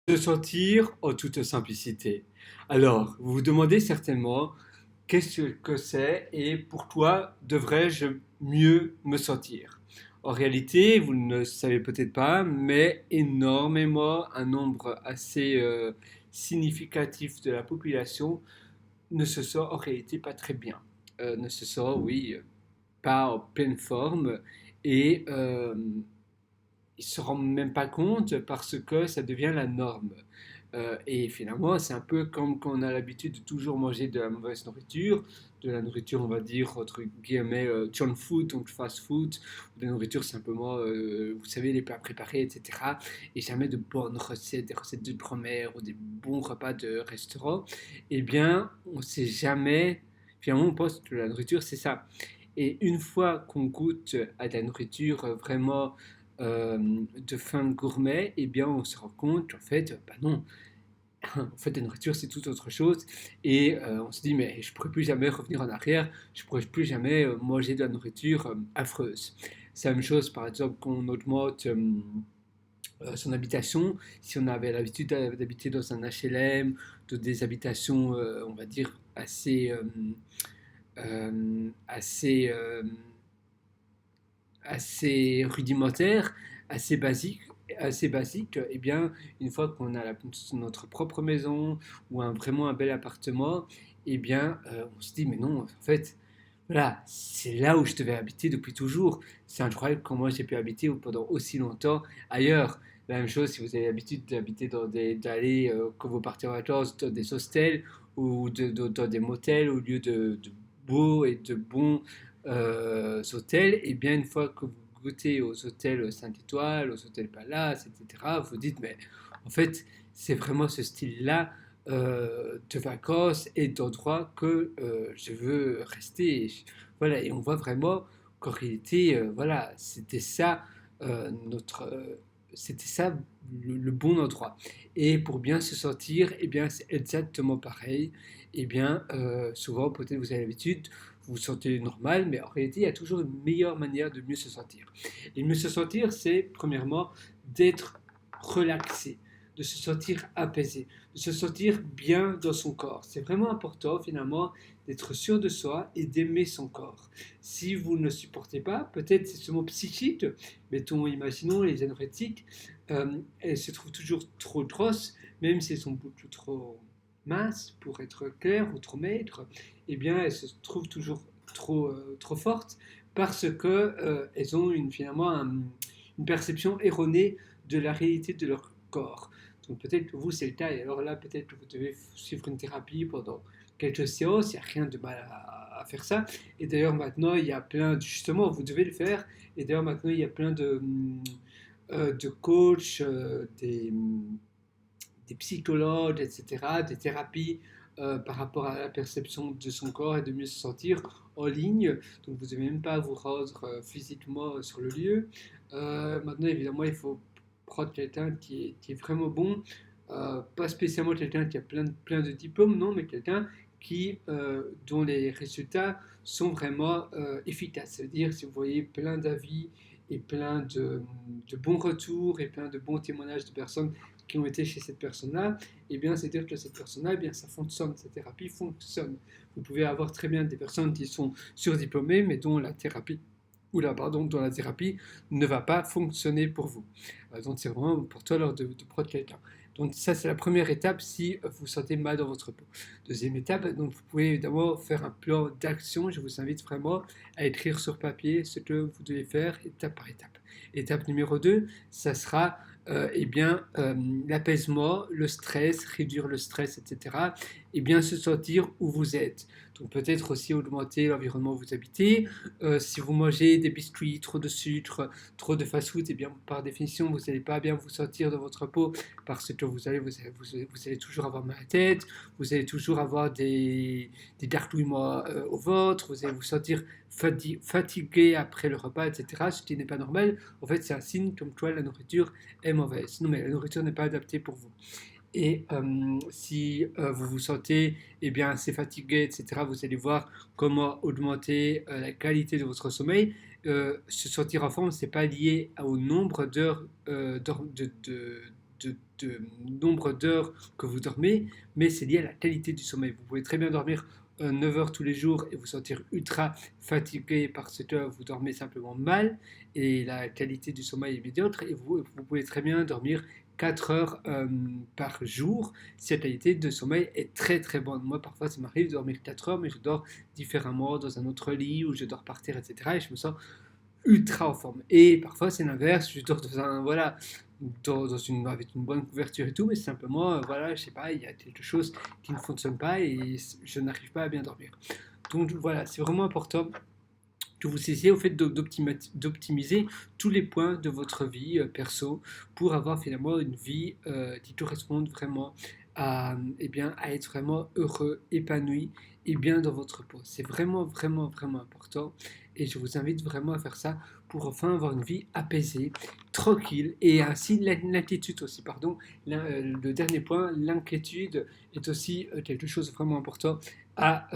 De sortir en toute simplicité. Alors, vous vous demandez certainement qu'est-ce que c'est et pourquoi devrais-je mieux me sentir? En réalité, vous ne le savez peut-être pas, mais énormément, un nombre assez significatif de la population ne se sent en réalité pas très bien. Ne se sent, oui, pas en pleine forme et ils se rendent même pas compte parce que ça devient la norme. Et finalement, c'est un peu comme quand on a l'habitude de toujours manger de la mauvaise nourriture, de la nourriture, on va dire, entre guillemets, junk food, donc fast food, ou de la nourriture simplement, vous savez, les plats préparés, etc. Et jamais de bonnes recettes, des recettes de grand-mère ou des bons repas de restaurant. Eh bien, on ne sait jamais, finalement, on pense que la nourriture, c'est ça. Et une fois qu'on goûte à de la nourriture vraiment de fin gourmet, eh bien, on se rend compte qu'en fait, bah non, en fait, la nourriture, c'est tout autre chose. Et on se dit, mais je ne pourrais plus jamais revenir en arrière, je ne pourrais plus jamais manger de la nourriture affreuse. C'est la même chose, par exemple, quand on augmente son habitation. Si on avait l'habitude d'habiter dans un HLM, dans des habitations, on va dire, assez assez rudimentaire, assez basique, eh bien, une fois qu'on a notre propre maison ou vraiment un bel appartement, eh bien, on se dit, mais non, en fait, voilà, c'est là où je devais habiter depuis toujours. C'est incroyable comment j'ai pu habiter pendant aussi longtemps ailleurs. La même chose si vous avez l'habitude d'habiter d'aller, quand vous partez en vacances, dans des hostels ou dans des motels au lieu de beaux et de bons hôtels, et bien une fois que vous goûtez aux hôtels 5 étoiles, aux hôtels Palace, etc., vous dites, mais en fait, c'est vraiment ce style-là de vacances et d'endroits que je veux rester. Voilà, et on voit vraiment qu'en réalité, voilà, c'était ça le bon endroit. Et pour bien se sentir, eh bien, c'est exactement pareil. Eh bien, souvent, peut-être vous avez l'habitude, vous vous sentez normal, mais en réalité, il y a toujours une meilleure manière de mieux se sentir. Et mieux se sentir, c'est premièrement d'être relaxé, de se sentir apaisé, de se sentir bien dans son corps. C'est vraiment important finalement d'être sûr de soi et d'aimer son corps. Si vous ne le supportez pas, peut-être c'est seulement psychique, mettons, imaginons les anorectiques, elles se trouvent toujours trop grosses, même si elles sont beaucoup trop minces pour être claires ou trop maigres, eh bien elles se trouvent toujours trop fortes parce que elles ont finalement une perception erronée de la réalité de leur corps. Donc peut-être que vous, c'est le cas, et alors là, peut-être que vous devez suivre une thérapie pendant quelques séances, il n'y a rien de mal à faire ça. Et d'ailleurs, maintenant, il y a justement, vous devez le faire, et d'ailleurs, maintenant, il y a plein de coachs, des psychologues, etc., des thérapies par rapport à la perception de son corps et de mieux se sentir en ligne. Donc vous ne devez même pas vous rendre physiquement sur le lieu. Maintenant, évidemment, il faut prendre quelqu'un qui est vraiment bon, pas spécialement quelqu'un qui a plein de diplômes, non, mais quelqu'un dont les résultats sont vraiment efficaces. C'est-à-dire, si vous voyez plein d'avis et plein de bons retours et plein de bons témoignages de personnes qui ont été chez cette personne-là, eh bien, c'est-à-dire que cette personne-là, eh bien, ça fonctionne, cette thérapie fonctionne. Vous pouvez avoir très bien des personnes qui sont surdiplômées, mais dont la thérapie dont la thérapie ne va pas fonctionner pour vous. Donc c'est vraiment important alors de prendre quelqu'un. Donc ça c'est la première étape si vous vous sentez mal dans votre peau. Deuxième étape, donc vous pouvez évidemment faire un plan d'action. Je vous invite vraiment à écrire sur papier ce que vous devez faire étape par étape. Étape numéro 2, ça sera eh bien, l'apaisement, le stress, réduire le stress, etc. Et bien se sentir où vous êtes. Donc peut-être aussi augmenter l'environnement où vous habitez. Si vous mangez des biscuits, trop de sucre, trop de fast-food, et bien par définition vous n'allez pas bien vous sentir dans votre peau parce que vous allez toujours avoir mal à la tête, vous allez toujours avoir des gargouillements au ventre, vous allez vous sentir fatigué après le repas, etc. Ce qui n'est pas normal. En fait, c'est un signe comme quoi la nourriture est mauvaise. Non, mais la nourriture n'est pas adaptée pour vous. Et si vous vous sentez eh bien, assez fatigué, etc., vous allez voir comment augmenter la qualité de votre sommeil. Se sentir en forme, ce n'est pas lié au nombre d'heures de de nombre d'heures que vous dormez, mais c'est lié à la qualité du sommeil. Vous pouvez très bien dormir 9 heures tous les jours et vous sentir ultra fatigué parce que vous dormez simplement mal et la qualité du sommeil est médiocre, et vous pouvez très bien dormir 4 heures par jour si la qualité de sommeil est très très bonne. Moi parfois ça m'arrive de dormir 4 heures mais je dors différemment dans un autre lit ou je dors par terre, etc. Et je me sens ultra en forme. Et parfois c'est l'inverse, je dors dans un, voilà, avec une bonne couverture et tout, mais simplement, voilà, je sais pas, il y a quelque chose qui ne fonctionne pas et je n'arrive pas à bien dormir. Donc voilà, c'est vraiment important que vous cessiez au fait d'optimiser tous les points de votre vie perso pour avoir finalement une vie qui corresponde vraiment à, eh bien, à être vraiment heureux, épanoui et bien dans votre peau. C'est vraiment, vraiment, vraiment important et je vous invite vraiment à faire ça pour enfin avoir une vie apaisée, tranquille et ainsi l'inquiétude aussi, pardon. Le dernier point, l'inquiétude est aussi quelque chose de vraiment important à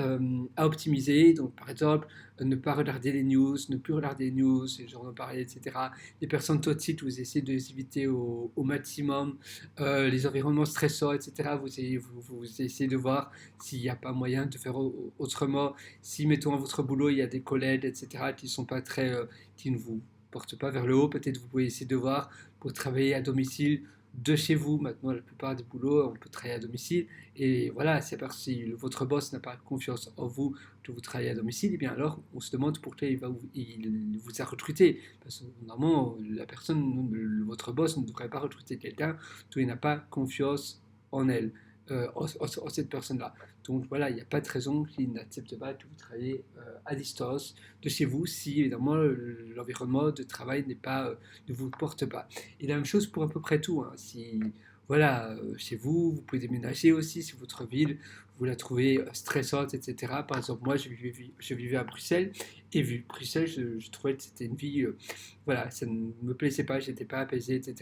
optimiser. Donc par exemple, ne pas regarder les news, ne plus regarder les news, les journaux parlés, etc. Les personnes toxiques, vous essayez de les éviter au maximum. Les environnements stressants, etc. Vous essayez de voir s'il n'y a pas moyen de faire autrement. Si, mettons, à votre boulot, il y a des collègues, etc., qui sont pas très, qui ne vous portent pas vers le haut, peut-être vous pouvez essayer de voir pour travailler à domicile de chez vous. Maintenant, la plupart des boulots, on peut travailler à domicile. Et voilà, c'est parce que si votre boss n'a pas confiance en vous que vous travaillez à domicile, et bien alors on se demande pourquoi il vous a recruté. Parce que normalement, la personne, votre boss ne devrait pas recruter quelqu'un dont il n'a pas confiance en elle, en cette personne-là. Donc voilà, il n'y a pas de raison qu'il n'accepte pas que vous travaillez à distance de chez vous si évidemment l'environnement de travail ne vous porte pas. Et la même chose pour à peu près tout, hein. Si voilà, chez vous, vous pouvez déménager aussi si votre ville, vous la trouvez stressante, etc. Par exemple, moi, je vivais à Bruxelles, et vu Bruxelles, je trouvais que c'était une vie, voilà, ça ne me plaisait pas, j'étais pas apaisé, etc.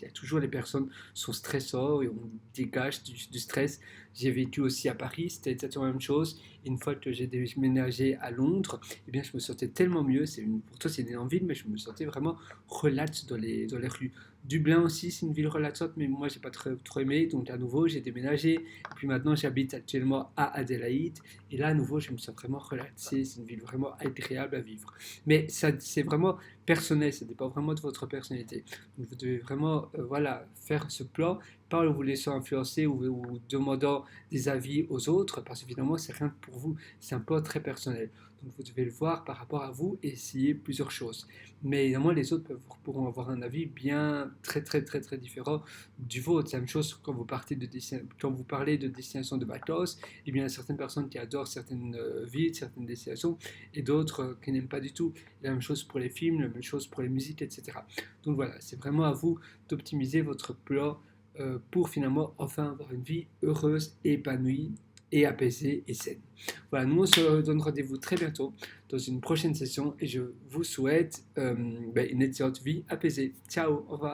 Il y a toujours les personnes sont stressantes et on dégage du stress. J'ai vécu aussi à Paris, c'était exactement la même chose. Une fois que j'ai déménagé à Londres, eh bien, je me sentais tellement mieux. Pourtant, c'est une énorme ville, mais je me sentais vraiment relax dans les rues. Dublin aussi, c'est une ville relaxante, mais moi, j'ai pas trop aimé. Donc, à nouveau, j'ai déménagé. Et puis maintenant, j'habite actuellement à Adélaïde. Et là, à nouveau, je me sens vraiment relaxé. C'est une ville vraiment agréable à vivre. Mais ça, c'est vraiment personnel. Ça dépend vraiment de votre personnalité. Donc, vous devez vraiment, voilà, faire ce plan, pas en vous laissant influencer ou demandant des avis aux autres, parce qu'évidemment, c'est rien pour vous. C'est un plan très personnel. Donc, vous devez le voir par rapport à vous et essayer plusieurs choses. Mais évidemment, les autres pourront avoir un avis bien très très très très différent du vôtre. C'est la même chose quand quand vous parlez de destination de vacances. Eh bien, il y a certaines personnes qui adorent certaines villes, certaines destinations, et d'autres qui n'aiment pas du tout. La même chose pour les films, la même chose pour les musiques, etc. Donc voilà, c'est vraiment à vous d'optimiser votre plan pour finalement enfin avoir une vie heureuse, épanouie et apaisée et saine. Voilà, nous on se donne rendez-vous très bientôt dans une prochaine session et je vous souhaite une excellente vie apaisée. Ciao, au revoir.